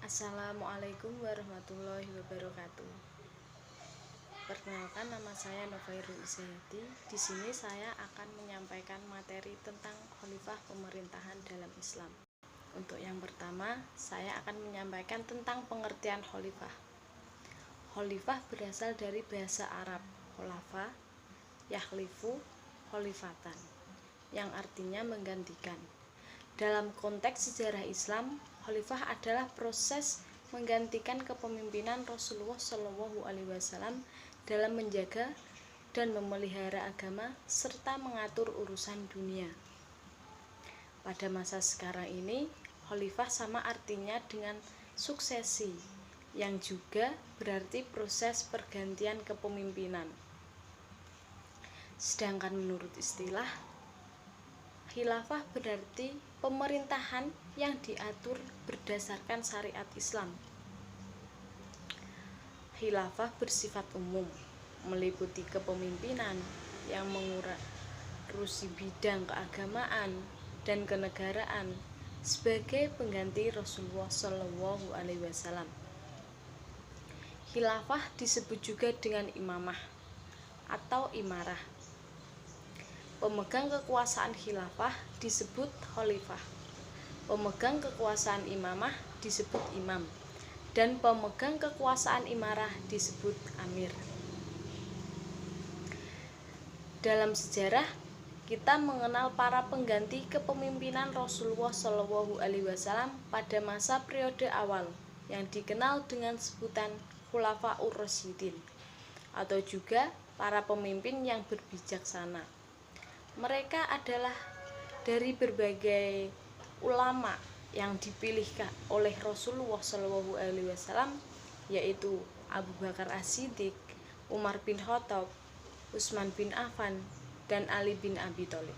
Assalamualaikum warahmatullahi wabarakatuh. Perkenalkan, nama saya Novairul Izayati. Di sini saya akan menyampaikan materi tentang khalifah pemerintahan dalam Islam. Untuk yang pertama, saya akan menyampaikan tentang pengertian khalifah. Khalifah berasal dari bahasa Arab khulafa, yakhlifu, khalifatan, yang artinya menggantikan. Dalam konteks sejarah Islam, khalifah adalah proses menggantikan kepemimpinan Rasulullah SAW dalam menjaga dan memelihara agama serta mengatur urusan dunia. Pada masa sekarang ini, khalifah sama artinya dengan suksesi, yang juga berarti proses pergantian kepemimpinan. Sedangkan menurut istilah, khilafah berarti pemerintahan yang diatur berdasarkan syariat Islam. Khilafah bersifat umum, meliputi kepemimpinan yang mengurusi bidang keagamaan dan kenegaraan sebagai pengganti Rasulullah SAW. Khilafah disebut juga dengan imamah atau imarah. Pemegang kekuasaan khilafah disebut khalifah. Pemegang kekuasaan imamah disebut imam. Dan pemegang kekuasaan imarah disebut amir. Dalam sejarah, kita mengenal para pengganti kepemimpinan Rasulullah SAW pada masa periode awal yang dikenal dengan sebutan Khulafaur Rasyidin, atau juga para pemimpin yang berbijaksana. Mereka adalah dari berbagai ulama yang dipilih oleh Rasulullah SAW, yaitu Abu Bakar As-Siddiq, Umar bin Khattab, Utsman bin Affan, dan Ali bin Abi Thalib.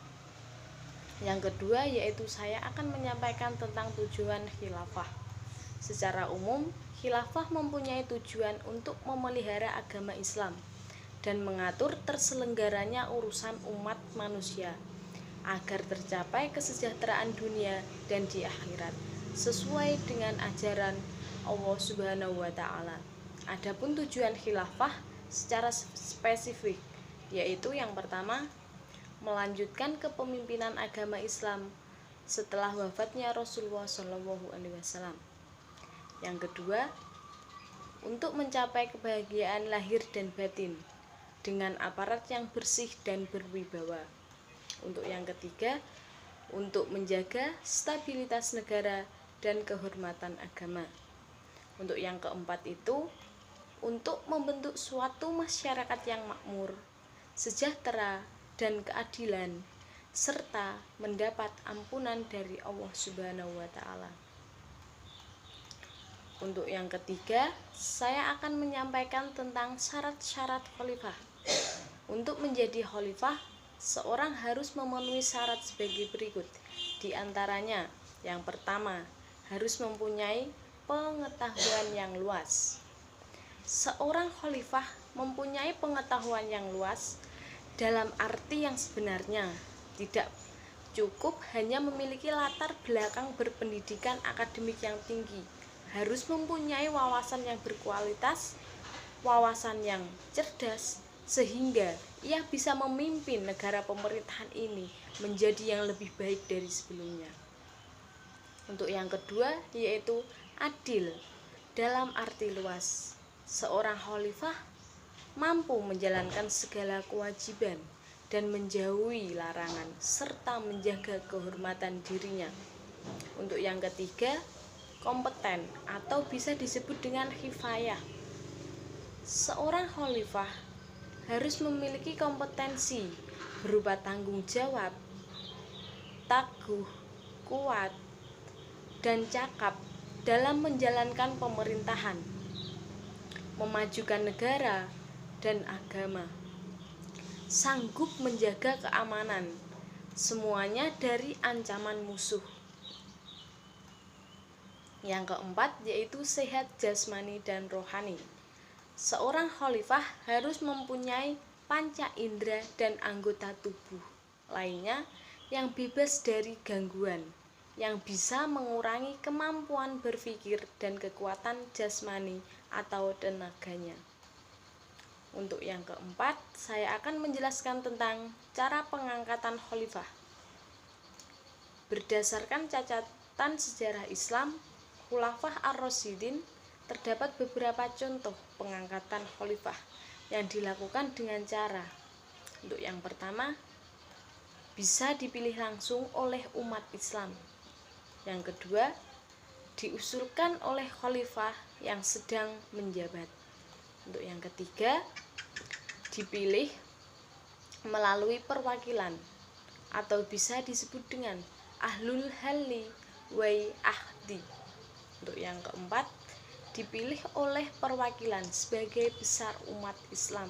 Yang kedua, yaitu saya akan menyampaikan tentang tujuan khilafah. Secara umum, khilafah mempunyai tujuan untuk memelihara agama Islam dan mengatur terselenggaranya urusan umat manusia agar tercapai kesejahteraan dunia dan di akhirat sesuai dengan ajaran Allah Subhanahu wa taala. Adapun tujuan khilafah secara spesifik, yaitu yang pertama, melanjutkan kepemimpinan agama Islam setelah wafatnya Rasulullah SAW. Yang kedua, untuk mencapai kebahagiaan lahir dan batin dengan aparat yang bersih dan berwibawa. Untuk yang ketiga, untuk menjaga stabilitas negara dan kehormatan agama. Untuk yang keempat itu, untuk membentuk suatu masyarakat yang makmur, sejahtera, dan keadilan, serta mendapat ampunan dari Allah Subhanahu wa taala. Untuk yang ketiga, saya akan menyampaikan tentang syarat-syarat khalifah. Untuk menjadi khalifah, seorang harus memenuhi syarat sebagai berikut. Di antaranya, yang pertama, harus mempunyai pengetahuan yang luas. Seorang khalifah mempunyai pengetahuan yang luas dalam arti yang sebenarnya, tidak cukup hanya memiliki latar belakang berpendidikan akademik yang tinggi. Harus mempunyai wawasan yang berkualitas, wawasan yang cerdas, sehingga ia bisa memimpin negara pemerintahan ini menjadi yang lebih baik dari sebelumnya. Untuk yang kedua, yaitu adil dalam arti luas. Seorang khalifah mampu menjalankan segala kewajiban dan menjauhi larangan serta menjaga kehormatan dirinya. Untuk yang ketiga, kompeten atau bisa disebut dengan kifayah. Seorang khalifah harus memiliki kompetensi berupa tanggung jawab, tangguh, kuat, dan cakap dalam menjalankan pemerintahan, memajukan negara dan agama, sanggup menjaga keamanan, semuanya dari ancaman musuh. Yang keempat, yaitu sehat jasmani dan rohani. Seorang khalifah harus mempunyai panca indera dan anggota tubuh lainnya yang bebas dari gangguan, yang bisa mengurangi kemampuan berpikir dan kekuatan jasmani atau tenaganya. Untuk yang keempat, saya akan menjelaskan tentang cara pengangkatan khalifah. Berdasarkan catatan sejarah Islam, Khulafah ar-Rasyidin, terdapat beberapa contoh pengangkatan khalifah yang dilakukan dengan cara. Untuk yang pertama, bisa dipilih langsung oleh umat Islam. Yang kedua, diusulkan oleh khalifah yang sedang menjabat. Untuk yang ketiga, dipilih melalui perwakilan atau bisa disebut dengan ahlul halli wal ahdi. Untuk yang keempat, dipilih oleh perwakilan sebagai besar umat Islam.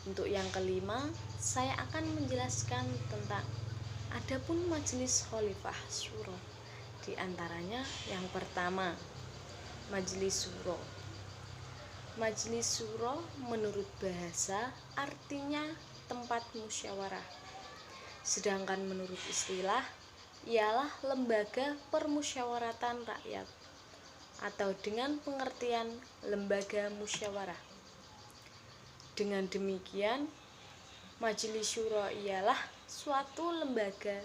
Untuk yang kelima, saya akan menjelaskan tentang adapun majelis khalifah syuro. Di antaranya yang pertama, majelis syuro. Majelis syuro menurut bahasa artinya tempat musyawarah. Sedangkan menurut istilah ialah lembaga permusyawaratan rakyat atau dengan pengertian lembaga musyawarah. Dengan demikian, Majelis Syuro ialah suatu lembaga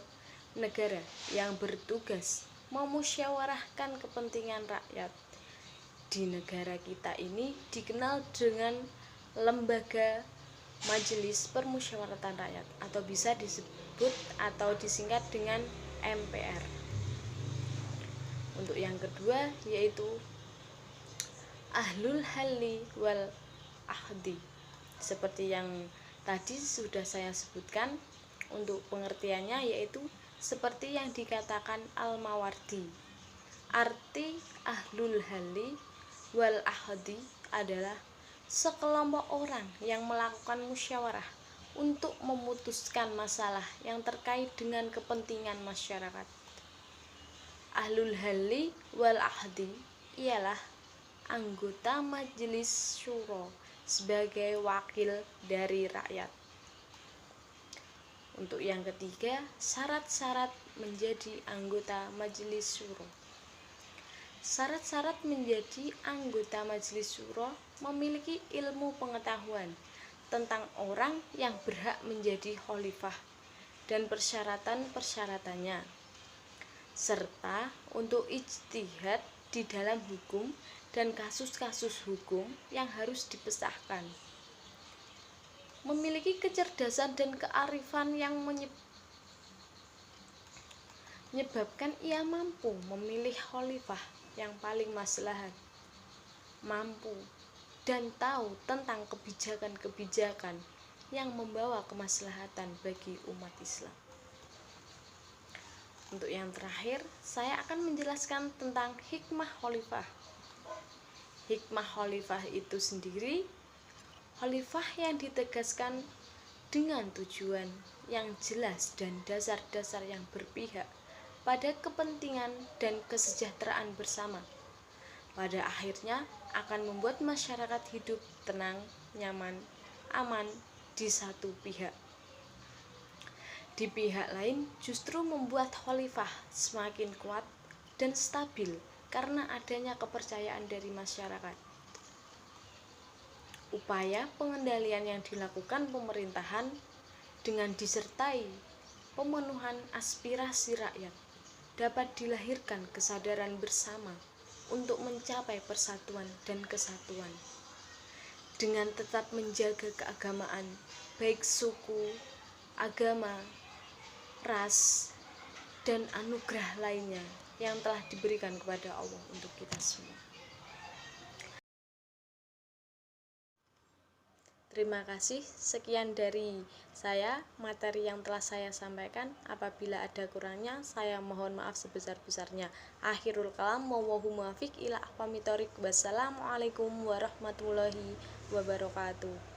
negara yang bertugas memusyawarahkan kepentingan rakyat. Di negara kita ini dikenal dengan lembaga Majelis Permusyawaratan Rakyat atau bisa disebut atau disingkat dengan MPR. Untuk yang kedua yaitu Ahlul Halli wal Ahdi. Seperti yang tadi sudah saya sebutkan, untuk pengertiannya yaitu seperti yang dikatakan Al-Mawardi. Arti Ahlul Halli wal Ahdi adalah sekelompok orang yang melakukan musyawarah untuk memutuskan masalah yang terkait dengan kepentingan masyarakat. Ahlul Halli wal Ahdi ialah anggota Majelis Syuro sebagai wakil dari rakyat. Untuk yang ketiga, syarat-syarat menjadi anggota Majelis Syuro. Syarat-syarat menjadi anggota Majelis Syuro memiliki ilmu pengetahuan tentang orang yang berhak menjadi khalifah dan persyaratan-persyaratannya, serta untuk ijtihad di dalam hukum dan kasus-kasus hukum yang harus dipesahkan. Memiliki kecerdasan dan kearifan yang menyebabkan ia mampu memilih khalifah yang paling maslahat, mampu dan tahu tentang kebijakan-kebijakan yang membawa kemaslahatan bagi umat Islam. Untuk yang terakhir, saya akan menjelaskan tentang hikmah khalifah. Hikmah khalifah itu sendiri, khalifah yang ditegaskan dengan tujuan yang jelas dan dasar-dasar yang berpihak pada kepentingan dan kesejahteraan bersama. Pada akhirnya akan membuat masyarakat hidup tenang, nyaman, aman di satu pihak. Di pihak lain justru membuat khalifah semakin kuat dan stabil karena adanya kepercayaan dari masyarakat. Upaya pengendalian yang dilakukan pemerintahan dengan disertai pemenuhan aspirasi rakyat dapat dilahirkan kesadaran bersama untuk mencapai persatuan dan kesatuan dengan tetap menjaga keagamaan, baik suku, agama, ras, dan anugerah lainnya yang telah diberikan kepada Allah untuk kita semua. Terima kasih, sekian dari saya materi yang telah saya sampaikan. Apabila ada kurangnya, saya mohon maaf sebesar-besarnya. Akhirul kalam, wallahu muwaffiq ila aqwamit thoriq. Wassalamualaikum warahmatullahi wabarakatuh.